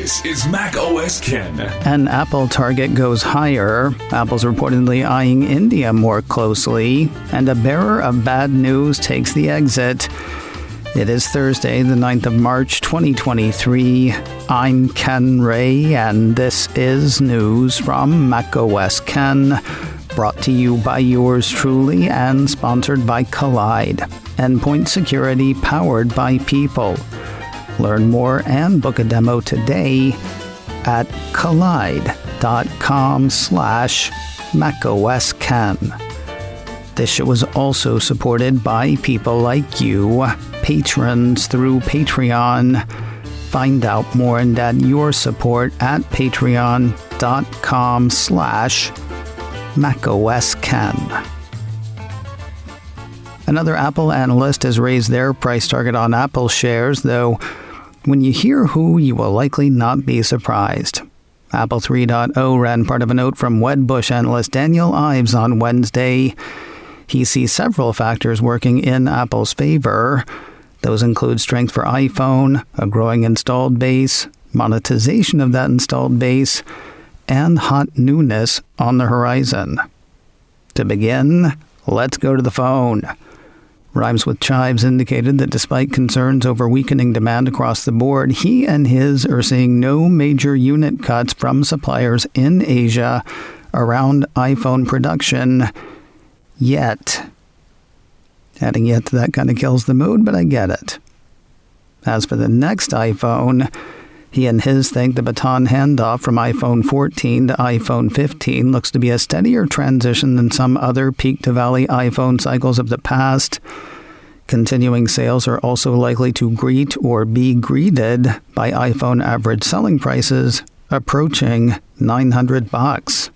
This is macOS Ken. An Apple target goes higher. Apple's reportedly eyeing India more closely. And a bearer of bad news takes the exit. It is Thursday, the 9th of March, 2023. I'm Ken Ray, and this is news from macOS Ken, brought to you by yours truly and sponsored by Collide, endpoint security powered by people. Learn more and book a demo today at collide.com/macOSKen. This show is also supported by people like you, patrons through Patreon. Find out more and add your support at patreon.com/macOSKen. Another Apple analyst has raised their price target on Apple shares, though when you hear who, you will likely not be surprised. Apple 3.0 ran part of a note from Wedbush analyst Daniel Ives on Wednesday. He sees several factors working in Apple's favor. Those include strength for iPhone, a growing installed base, monetization of that installed base, and hot newness on the horizon. To begin, let's go to the phone. Rhymes with Chives indicated that despite concerns over weakening demand across the board, he and his are seeing no major unit cuts from suppliers in Asia around iPhone production yet. Adding yet to that kind of kills the mood, but I get it. As for the next iPhone, he and his think the baton handoff from iPhone 14 to iPhone 15 looks to be a steadier transition than some other peak-to-valley iPhone cycles of the past. Continuing sales are also likely to greet or be greeted by iPhone average selling prices approaching $900.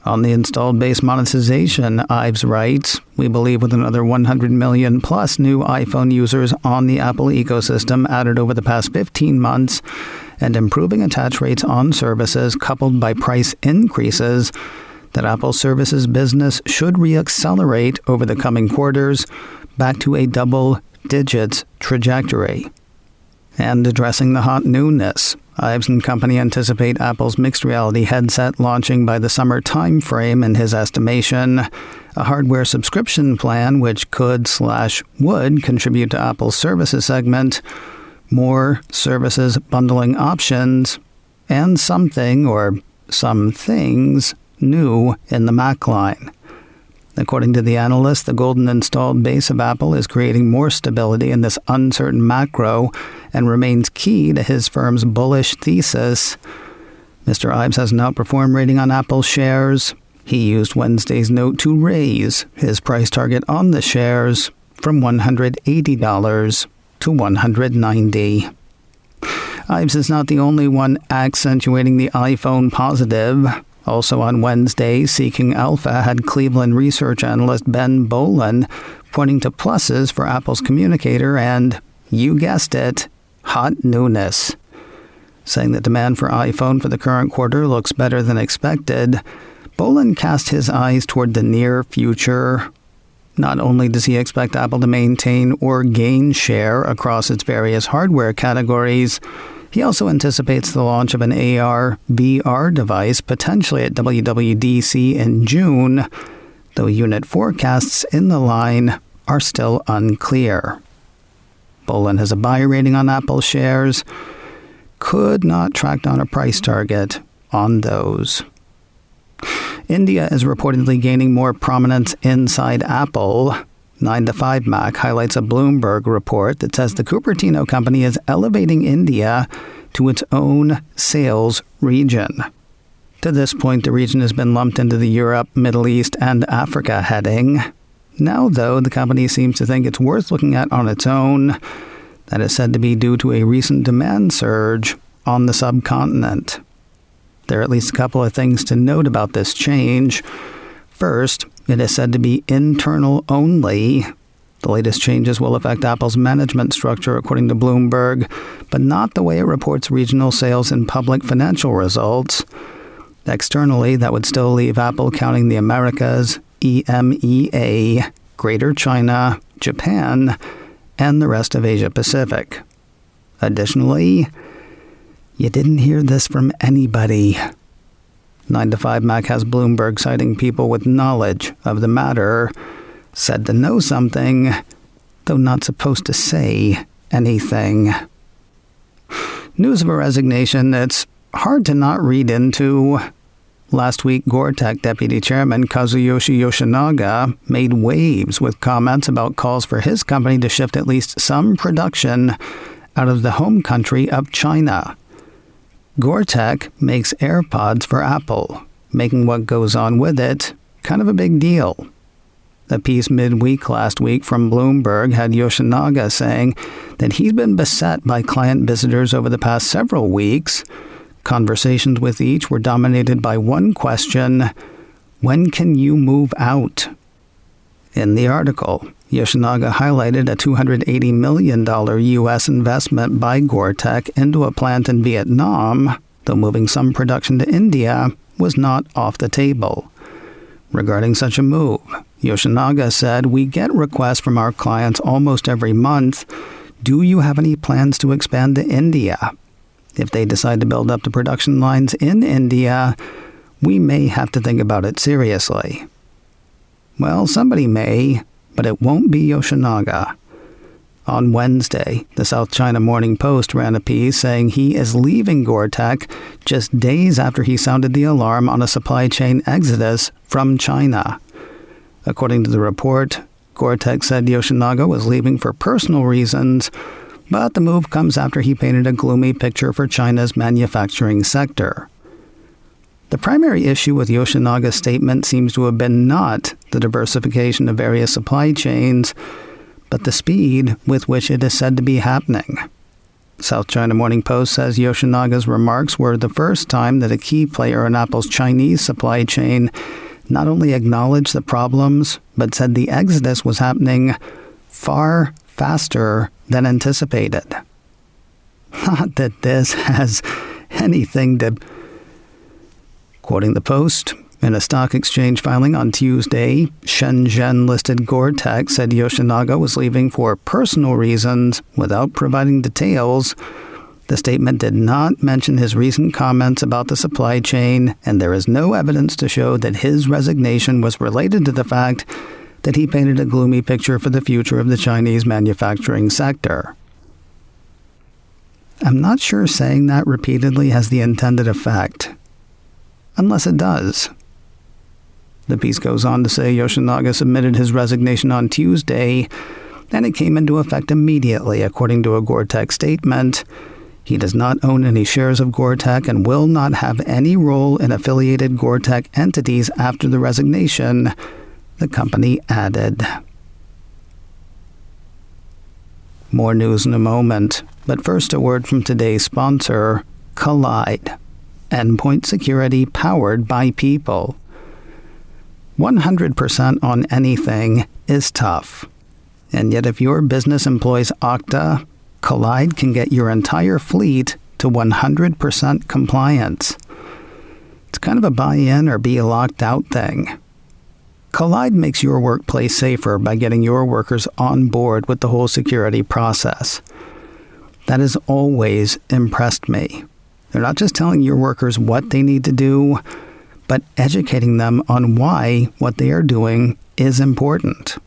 On the installed base monetization, Ives writes, we believe with another 100 million plus new iPhone users on the Apple ecosystem added over the past 15 months and improving attach rates on services coupled by price increases, that Apple's services business should reaccelerate over the coming quarters back to a double digits trajectory. And addressing the hot newness, Ives and company anticipate Apple's mixed reality headset launching by the summer timeframe in his estimation, a hardware subscription plan which could/would contribute to Apple's services segment, more services bundling options, and something or some things new in the Mac line. According to the analyst, the golden installed base of Apple is creating more stability in this uncertain macro and remains key to his firm's bullish thesis. Mr. Ives has an outperform rating on Apple shares. He used Wednesday's note to raise his price target on the shares from $180 to $190. Ives is not the only one accentuating the iPhone positive. Also on Wednesday, Seeking Alpha had Cleveland research analyst Ben Bolin pointing to pluses for Apple's communicator and, you guessed it, hot newness. Saying that demand for iPhone for the current quarter looks better than expected, Bolin cast his eyes toward the near future. Not only does he expect Apple to maintain or gain share across its various hardware categories, he also anticipates the launch of an AR/VR device potentially at WWDC in June, though unit forecasts in the line are still unclear. Bolin has a buy rating on Apple shares, could not track down a price target on those. India is reportedly gaining more prominence inside Apple. 9 to 5 Mac highlights a Bloomberg report that says the Cupertino company is elevating India to its own sales region. To this point, the region has been lumped into the Europe, Middle East, and Africa heading. Now, though, the company seems to think it's worth looking at on its own. That is said to be due to a recent demand surge on the subcontinent. There are at least a couple of things to note about this change. First, it is said to be internal only. The latest changes will affect Apple's management structure, according to Bloomberg, but not the way it reports regional sales and public financial results. Externally, that would still leave Apple counting the Americas, EMEA, Greater China, Japan, and the rest of Asia Pacific. Additionally, You didn't hear this from anybody. 9 to 5 Mac has Bloomberg citing people with knowledge of the matter, said to know something, though not supposed to say anything. News of a resignation that's hard to not read into. Last week, Goertek Deputy Chairman Kazuyoshi Yoshinaga made waves with comments about calls for his company to shift at least some production out of the home country of China. Goertek makes AirPods for Apple, making what goes on with it kind of a big deal. A piece midweek last week from Bloomberg had Yoshinaga saying that he's been beset by client visitors over the past several weeks. Conversations with each were dominated by one question: when can you move out? In the article, Yoshinaga highlighted a $280 million U.S. investment by Goertek into a plant in Vietnam, though moving some production to India was not off the table. Regarding such a move, Yoshinaga said, "We get requests from our clients almost every month. Do you have any plans to expand to India? If they decide to build up the production lines in India, we may have to think about it seriously." Well, somebody may, but it won't be Yoshinaga. On Wednesday, the South China Morning Post ran a piece saying he is leaving Goertek just days after he sounded the alarm on a supply chain exodus from China. According to the report, Goertek said Yoshinaga was leaving for personal reasons, but the move comes after he painted a gloomy picture for China's manufacturing sector. The primary issue with Yoshinaga's statement seems to have been not the diversification of various supply chains, but the speed with which it is said to be happening. South China Morning Post says Yoshinaga's remarks were the first time that a key player in Apple's Chinese supply chain not only acknowledged the problems, but said the exodus was happening far faster than anticipated. Not that this has anything to... Quoting the Post, in a stock exchange filing on Tuesday, Shenzhen-listed Goertek said Yoshinaga was leaving for personal reasons without providing details. The statement did not mention his recent comments about the supply chain, and there is no evidence to show that his resignation was related to the fact that he painted a gloomy picture for the future of the Chinese manufacturing sector. I'm not sure saying that repeatedly has the intended effect. Unless it does. The piece goes on to say Yoshinaga submitted his resignation on Tuesday, and it came into effect immediately, according to a Goertek statement. He does not own any shares of Goertek and will not have any role in affiliated Goertek entities after the resignation, the company added. More news in a moment, but first a word from today's sponsor, Collide. Endpoint security powered by people. 100% on anything is tough. And yet if your business employs Okta, Collide can get your entire fleet to 100% compliance. It's kind of a buy-in or be locked out thing. Collide makes your workplace safer by getting your workers on board with the whole security process. That has always impressed me. They're not just telling your workers what they need to do, but educating them on why what they are doing is important.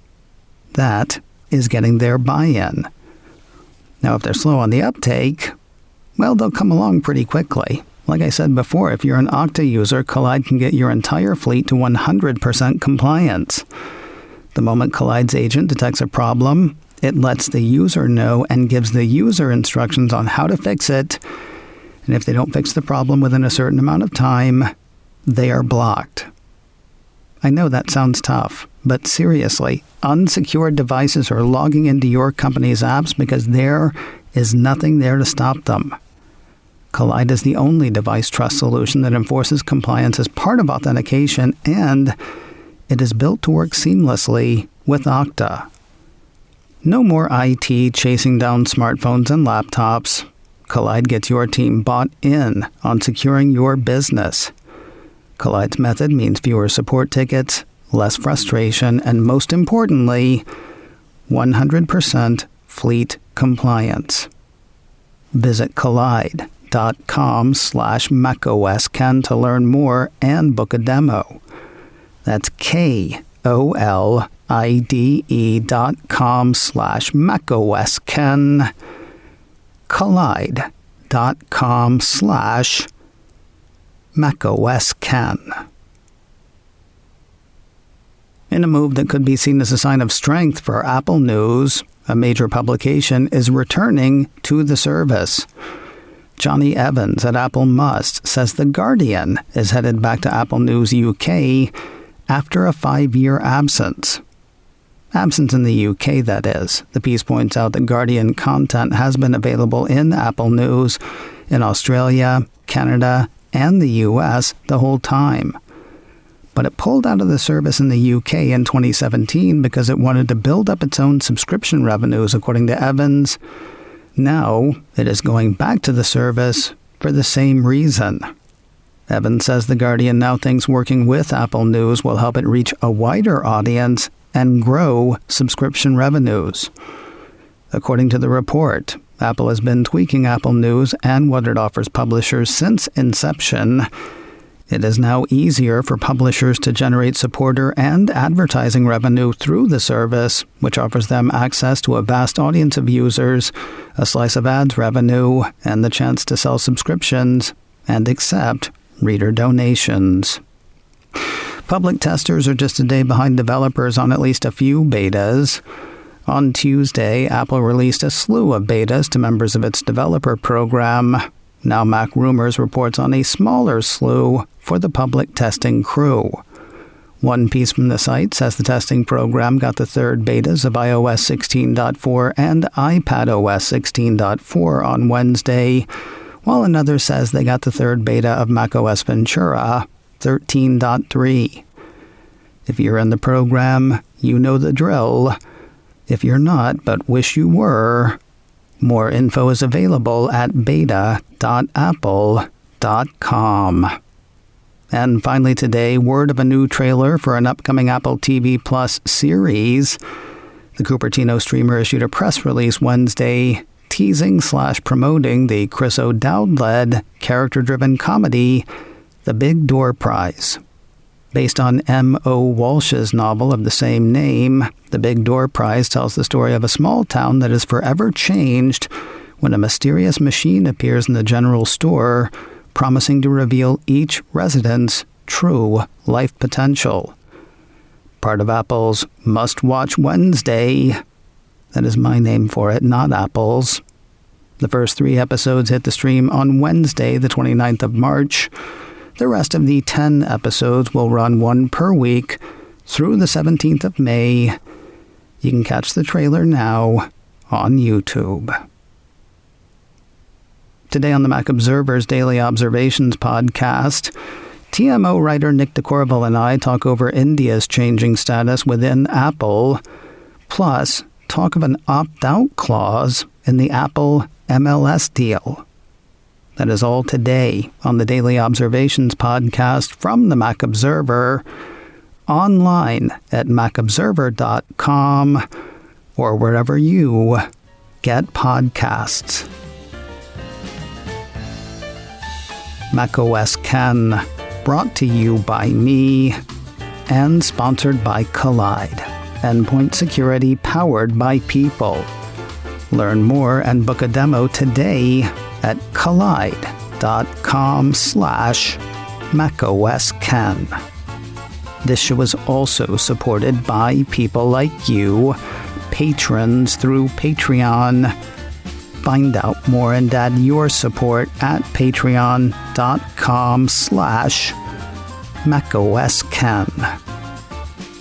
That is getting their buy-in. Now, if they're slow on the uptake, well, they'll come along pretty quickly. Like I said before, if you're an Okta user, Collide can get your entire fleet to 100% compliance. The moment Collide's agent detects a problem, it lets the user know and gives the user instructions on how to fix it. And if they don't fix the problem within a certain amount of time, they are blocked. I know that sounds tough, but seriously, unsecured devices are logging into your company's apps because there is nothing there to stop them. Collide is the only device trust solution that enforces compliance as part of authentication, and it is built to work seamlessly with Okta. No more IT chasing down smartphones and laptops. Collide gets your team bought in on securing your business. Collide's method means fewer support tickets, less frustration, and most importantly, 100% fleet compliance. Visit Collide.com kolide.com/macOSken to learn more and book a demo. That's kolide.com/macOSken. kolide.com/macOSken. In a move that could be seen as a sign of strength for Apple News, a major publication is returning to the service. Johnny Evans at Apple Must says The Guardian is headed back to Apple News UK after a 5-year absence. Absence in the UK, that is. The piece points out that Guardian content has been available in Apple News in Australia, Canada, and the US the whole time. But it pulled out of the service in the UK in 2017 because it wanted to build up its own subscription revenues, according to Evans. Now, it is going back to the service for the same reason. Evans says The Guardian now thinks working with Apple News will help it reach a wider audience and grow subscription revenues. According to the report, Apple has been tweaking Apple News and what it offers publishers since inception. It is now easier for publishers to generate supporter and advertising revenue through the service, which offers them access to a vast audience of users, a slice of ads revenue, and the chance to sell subscriptions and accept reader donations. Public testers are just a day behind developers on at least a few betas. On Tuesday, Apple released a slew of betas to members of its developer program. Now Mac Rumors reports on a smaller slew for the public testing crew. One piece from the site says the testing program got the third betas of iOS 16.4 and iPadOS 16.4 on Wednesday, while another says they got the third beta of macOS Ventura 13.3. If you're in the program, you know the drill. If you're not, but wish you were, more info is available at beta.apple.com. And finally today, word of a new trailer for an upcoming Apple TV Plus series. The Cupertino streamer issued a press release Wednesday teasing/promoting the Chris O'Dowd-led character-driven comedy, The Big Door Prize. Based on M.O. Walsh's novel of the same name, The Big Door Prize tells the story of a small town that is forever changed when a mysterious machine appears in the general store, promising to reveal each resident's true life potential. Part of Apple's Must-Watch Wednesday. That is my name for it, not Apple's. The first 3 episodes hit the stream on Wednesday, the 29th of March. The rest of the 10 episodes will run 1 per week through the 17th of May. You can catch the trailer now on YouTube. Today on the Mac Observer's Daily Observations podcast, TMO writer Nick DeCorval and I talk over India's changing status within Apple, plus talk of an opt-out clause in the Apple MLS deal. That is all today on the Daily Observations podcast from the Mac Observer, online at macobserver.com or wherever you get podcasts. macOS Ken, brought to you by me and sponsored by Kolide, endpoint security powered by people. Learn more and book a demo today at kolide.com/macOSken. This show is also supported by people like you, patrons through Patreon. Find out more and add your support at patreon.com/macOSken.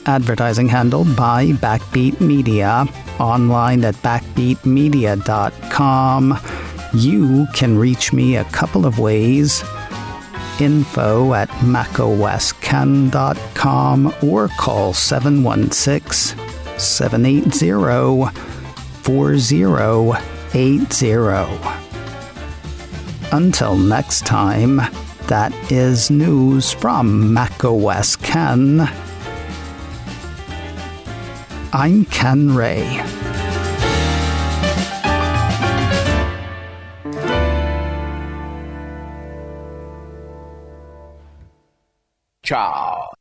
Advertising handled by Backbeat Media, online at backbeatmedia.com. You can reach me a couple of ways. Info at macosken.com or call 716-780-4080. Until next time, that is news from macOS Ken. I'm Ken Ray. Ciao.